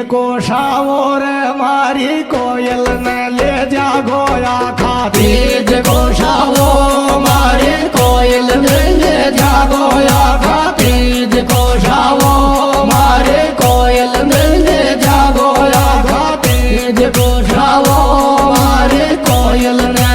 को शावोर मारी कोयल न ले जागो आखा तीज को शावो मारी कोयल न ले जागो आखा तीज को शावो मारे कोयल न ले जागो आखा तीज को शावो मारे कोयल न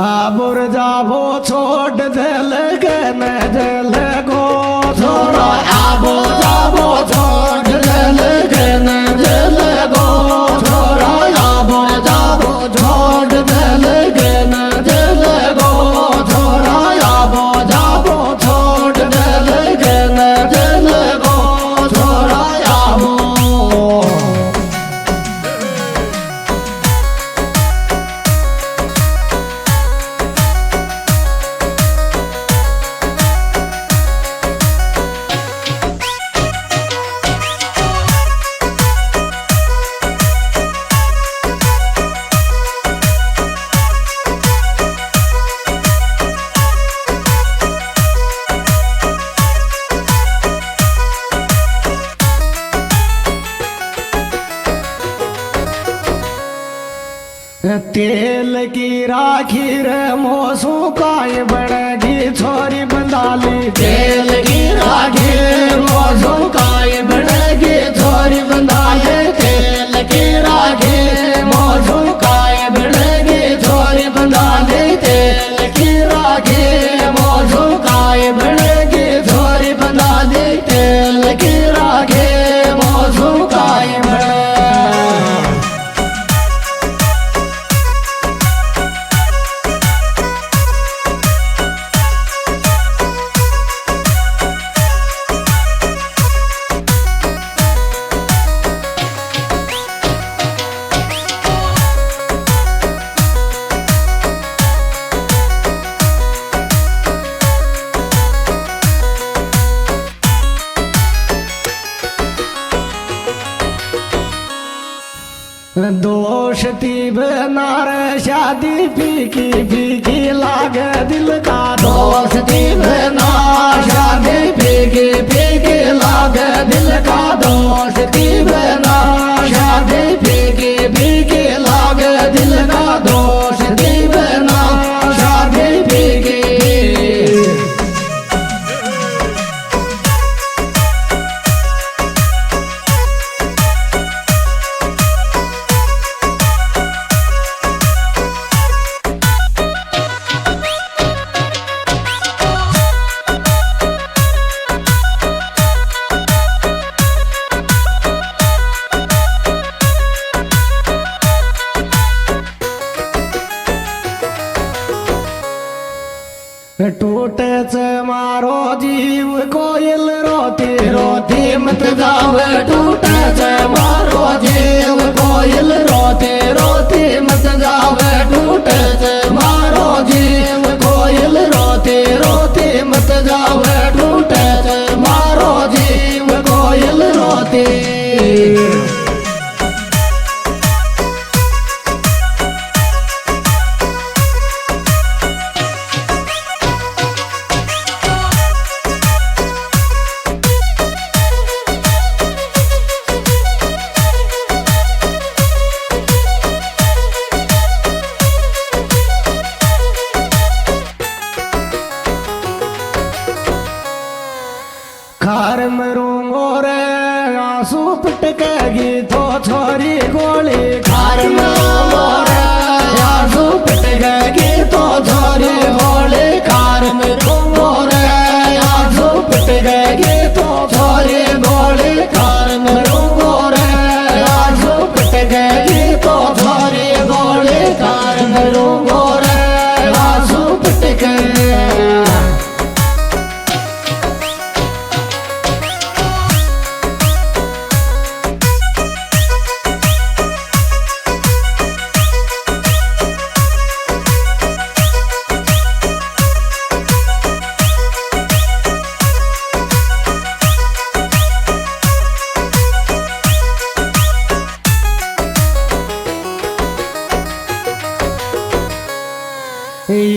आबुर जाबो छोड़ दिल गन जल गो छोरा आबो जाबो छोड़ दिल गन जल गो छोरा आबो जाबो छोड़ दिल गन जल गो छोरा आबो जाबो छोड़ दिल गन जल गो छोरा आबो तेल की राखी रे मोसू काय बड़गी छोरी बंदाली तेल की राखी मोसू काय बड़गी छोरी बंदाली तेल की राखी मोसू काय बड़गी छोरी बंदाली तेल की राखी मोसू काय बड़गी छोरी बंदाली तेल की राखी मोसू काय बड़गी दोष तीब नार शादी फीकी फीकी लाग दिल का दोष तीब नार शादी फीकी फीकी लाग दिल का दोष तीब नार शादी फीकी फीकी लाग दिल का दोष तीब नार शादी फीकी टूटे मारो जीव कोयल रोती रोती मत जाव टूटे मारो जीव कोयल रोती रोती मत जाव टूटे मारो जीव कोयल रोती रोती मत जाव टूटे मारो जीव कोयल रोती खार मरूंगो रे आंसू पटकेगी तो छोरी गोली खार मरूंगो रे आंसू पटकेगी तो छोरी गोली खार मरूंगो रे आंसू पटकेगी तो छोरी गोली खार मरूंगो रे आंसू पटकेगी तो छोरी गोली खार मरूंगो रे आंसू पटकेगी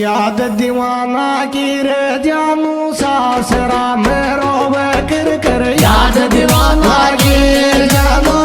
याद दीवाना की रे जानू सासरा में रोवे कर कर याद दीवाना की जानू